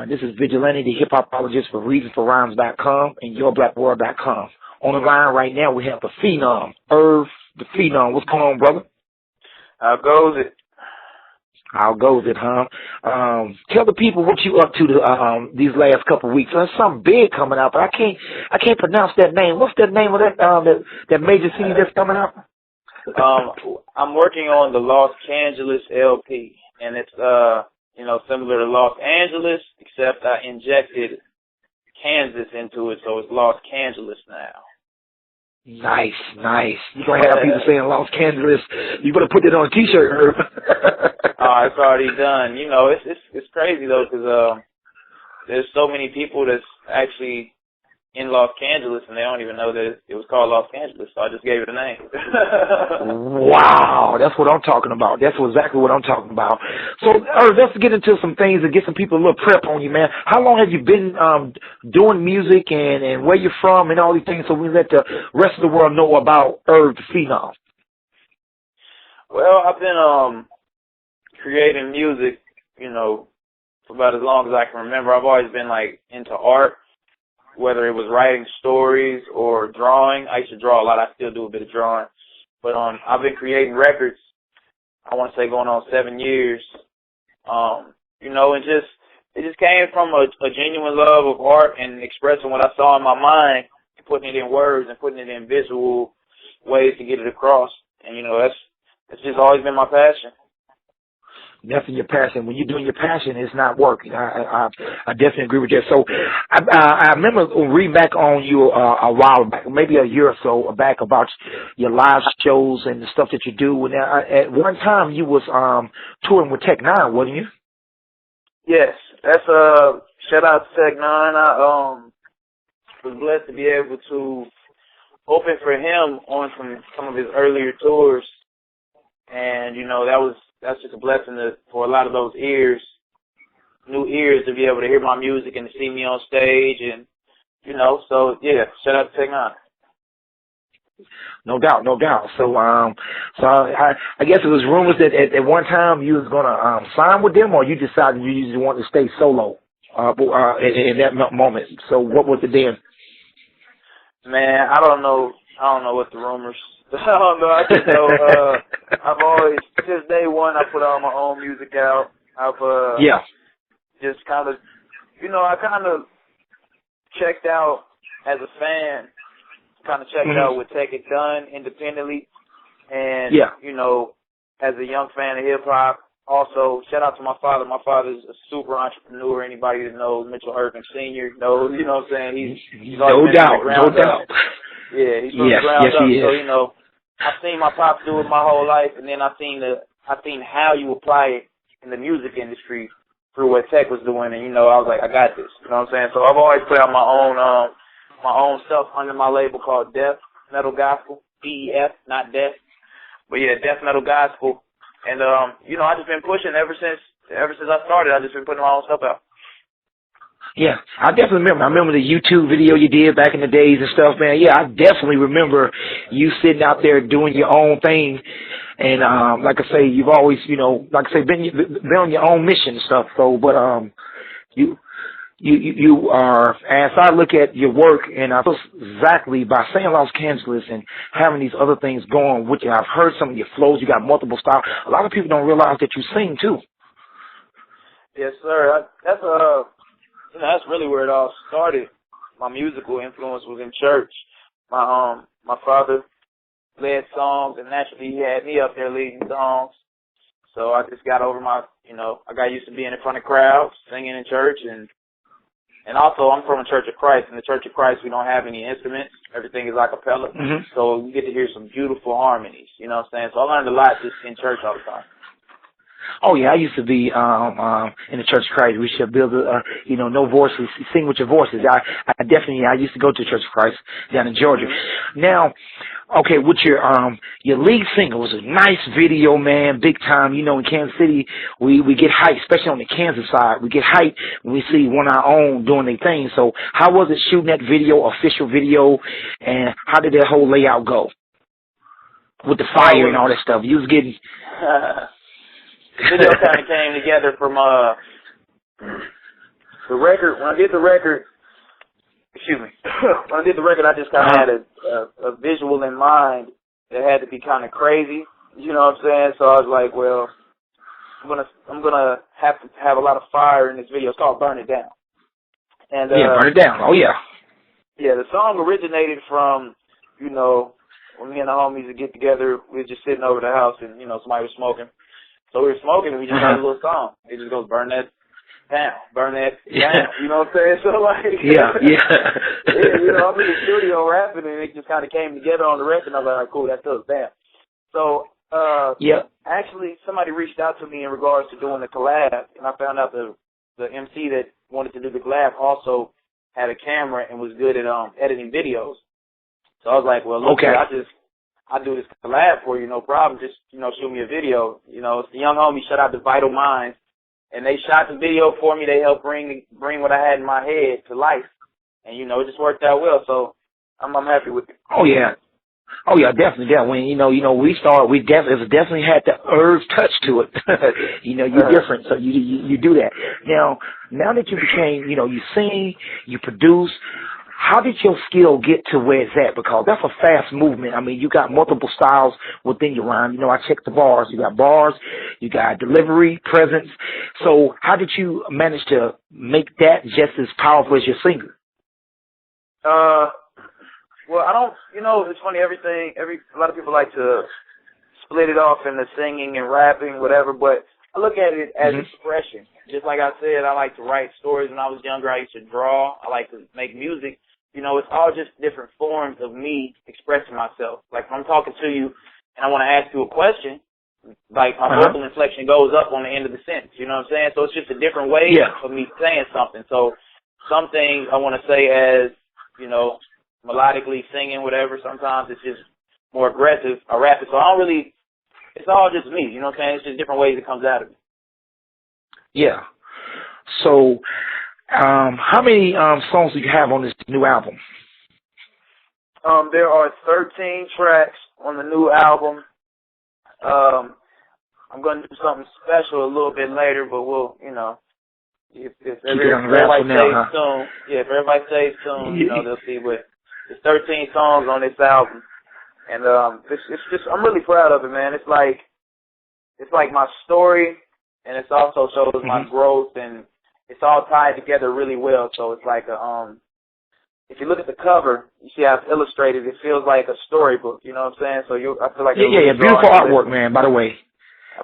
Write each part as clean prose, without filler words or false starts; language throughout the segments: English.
This is Vigalantee, the hip-hopologist for reasonsforrhymes.com and yourblackworld.com. On the line right now, we have the Phenom, Irv Da Phenom. What's going on, brother? How goes it? How goes it, huh? Tell the people what you up to these last couple of weeks. There's something big coming out, but I can't pronounce that name. What's that name of that major CD that's coming out? I'm working on the Los Angeles LP, and it's similar to Los Angeles, except I injected Kansas into it, so it's Los Angeles now. Nice. You're going to have people saying Los Angeles. You better put that on a T-shirt, Herb. It's already done. You know, it's crazy, though, because there's so many people that's actually in Los Angeles, and they don't even know that it was called Los Angeles, so I just gave it a name. Wow, that's what I'm talking about. That's exactly what I'm talking about. So, let's get into some things and get some people a little prep on you, man. How long have you been doing music and where you're from and all these things so we let the rest of the world know about Irv Da Phenom? Well, I've been creating music, for about as long as I can remember. I've always been, into art, whether it was writing stories or drawing. I used to draw a lot. I still do a bit of drawing. But I've been creating records, I want to say going on 7 years. And it just came from a genuine love of art and expressing what I saw in my mind and putting it in words and putting it in visual ways to get it across. And, that's just always been my passion. Definitely your passion. When you're doing your passion, it's not work. I definitely agree with that. So I remember reading back on you a while back, maybe a year or so back, about your live shows and the stuff that you do. And at one time you was touring with Tech Nine, wasn't you? Yes, that's shout out to Tech Nine. I was blessed to be able to open for him on some of his earlier tours, and that's just a blessing for a lot of those new ears to be able to hear my music and to see me on stage, and so yeah, shout out to Tech Nine. No doubt. So I guess it was rumors that at one time you was gonna sign with them, or you decided you just wanted to stay solo in that moment. So what was it then? Man, I don't know what the rumors. I don't know. I just know I've always, since day one, I put all my own music out. I've just kind of, I kind of checked out as a fan, kind of checked out what Tech had done independently, and as a young fan of hip hop. Also, shout out to my father. My father's a super entrepreneur. Anybody that knows Mitchell Irvin Sr. knows, you know what I'm saying? He's no doubt. Yeah, he's from the ground up. So, I've seen my pops do it my whole life, and then I've seen how you apply it in the music industry through what Tech was doing, and I was like, I got this. You know what I'm saying? So I've always put out my own stuff under my label called Death Metal Gospel, DEF, not Death, but yeah, Death Metal Gospel. And I just been pushing ever since I started. I just been putting my own stuff out. Yeah, I definitely remember. I remember the YouTube video you did back in the days and stuff, man. Yeah, I definitely remember you sitting out there doing your own thing. And like I say, you've always, been on your own mission and stuff. So, but you are, as I look at your work, and I feel exactly by saying Los Angeles and having these other things going with you. I've heard some of your flows. You got multiple styles. A lot of people don't realize that you sing too. Yes, sir. That's really where it all started. My musical influence was in church. My father led songs, and naturally he had me up there leading songs. So I just got over I got used to being in front of crowds, singing in church, and also I'm from a Church of Christ. In the Church of Christ, we don't have any instruments. Everything is a cappella. Mm-hmm. So you get to hear some beautiful harmonies. You know what I'm saying? So I learned a lot just in church all the time. Oh yeah, I used to be in the Church of Christ. We should build no voices, sing with your voices. I used to go to the Church of Christ down in Georgia. Mm-hmm. Now, okay, with your lead single was a nice video, man, big time. In Kansas City, we get hyped, especially on the Kansas side. We get hyped when we see one of our own doing their thing. So how was it shooting that video, official video, and how did that whole layout go with the fire and all that stuff? You was getting... The video kind of came together from the record, when I did the record, excuse me, when I did the record, I just kind of had a visual in mind that had to be kind of crazy. You know what I'm saying? So I was like, well, I'm gonna have to have a lot of fire in this video. It's called "Burn It Down." And Burn It Down. Oh yeah. Yeah, the song originated from, you know, when me and the homies would get together, we were just sitting over the house and, you know, somebody was smoking. So we were smoking and we just had a little song. It just goes, burn that down, burn that down. You know what I'm saying? So like, yeah, you know, I'm in the studio rapping and it just kind of came together on the record and I was like, all right, cool, that took down. So, actually somebody reached out to me in regards to doing the collab and I found out the MC that wanted to do the collab also had a camera and was good at editing videos. So I was like, well, look, I'll do this collab for you, no problem. Just, you know, shoot me a video. You know, it's the young homie, shout out to Vital Minds. And they shot the video for me. They helped bring what I had in my head to life. And, you know, it just worked out well. So I'm happy with it. Oh, yeah. Oh, yeah, definitely. Yeah, when, we started, it definitely had the Irv touch to it. You're different, so you do that. Now that you became, you sing, you produce, how did your skill get to where it's at? Because that's a fast movement. I mean, you got multiple styles within your rhyme. I checked the bars. You got bars, you got delivery, presence. So how did you manage to make that just as powerful as your singer? Well, I don't, it's funny, a lot of people like to split it off into singing and rapping, whatever, but I look at it as expression. Just like I said, I like to write stories. When I was younger, I used to draw. I like to make music. It's all just different forms of me expressing myself. Like, when I'm talking to you and I want to ask you a question, like, my vocal inflection goes up on the end of the sentence. You know what I'm saying? So it's just a different way of me saying something. So some things I want to say as, melodically singing, whatever. Sometimes it's just more aggressive. I rap it. So I don't really, it's all just me. You know what I'm saying? It's just different ways it comes out of me. Yeah. So, how many songs do you have on this new album? There are 13 tracks on the new album. I'm going to do something special a little bit later, but we'll, if everybody stays tuned, if everybody stays tuned, they'll see what. There's 13 songs on this album, and it's just I'm really proud of it, man. It's like my story, and it also shows my growth, and it's all tied together really well. So it's like if you look at the cover, you see how it's illustrated. It feels like a storybook. You know what I'm saying? So I feel like beautiful artwork, man. By the way,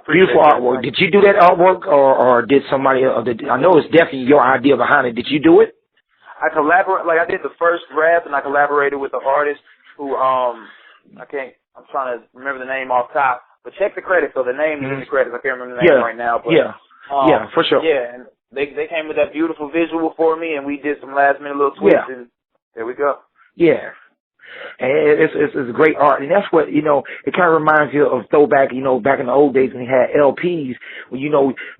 beautiful artwork. Did you do that artwork, or did somebody? I know it's definitely your idea behind it. Did you do it? I did the first rap, and I collaborated with an artist who I'm trying to remember the name off top, but check the credits. So the name is in the credits. I can't remember the name right now, but for sure. Yeah, and they came with that beautiful visual for me, and we did some last minute little tweaks, and there we go. Yeah. And it's great art, and that's what, it kind of reminds you of throwback, back in the old days when you had LPs, when,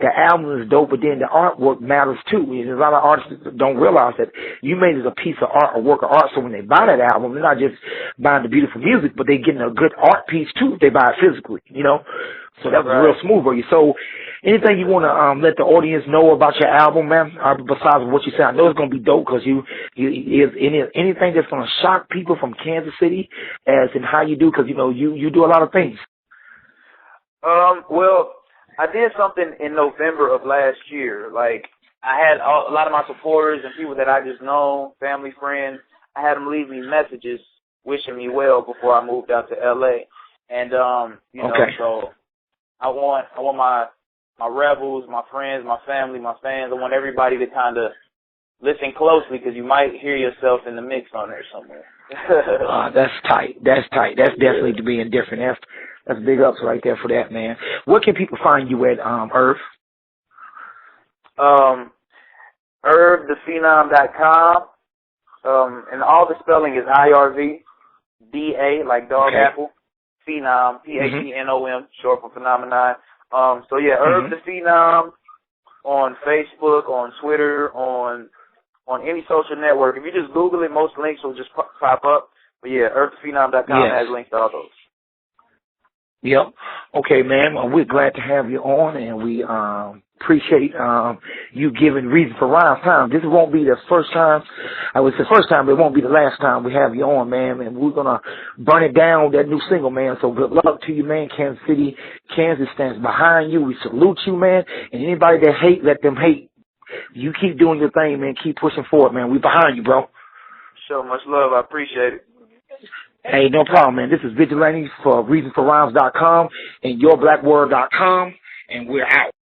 the album is dope, but then the artwork matters too. There's a lot of artists that don't realize that you made it a piece of art, a work of art, so when they buy that album, they're not just buying the beautiful music, but they're getting a good art piece too if they buy it physically, So that was real smooth for you. So anything you want to let the audience know about your album, man, besides what you said? I know it's going to be dope because anything that's going to shock people from Kansas City as in how you do, because, you do a lot of things. Well, I did something in November of last year. Like, I had a lot of my supporters and people that I just know, family, friends, I had them leave me messages wishing me well before I moved out to L.A. And, so I want my rebels, my friends, my family, my fans. I want everybody to kind of listen closely because you might hear yourself in the mix on there somewhere. That's tight. That's definitely to be indifferent. That's big ups right there for that, man. Where can people find you at, Irv? IrvDaPhenom.com. And all the spelling is IRVDA, like dog apple. Phenom, Phenom, short for phenomenon. Irv Da Phenom on Facebook, on Twitter, on any social network. If you just Google it, most links will just pop up. But IrvDaPhenom.com has links to all those. Yep. Okay, man. Well, we're glad to have you on, and we appreciate you giving Reason for Rhyme time. This won't be the first time. I was the first time, but it won't be the last time we have you on, man. And we're gonna burn it down, that new single, man. So good luck to you, man. Kansas City, Kansas stands behind you. We salute you, man. And anybody that hate, let them hate. You keep doing your thing, man. Keep pushing forward, man. We behind you, bro. So much love. I appreciate it. Hey, no problem, man. This is Vigilante for ReasonForRhymes.com and YourBlackWord.com, and we're out.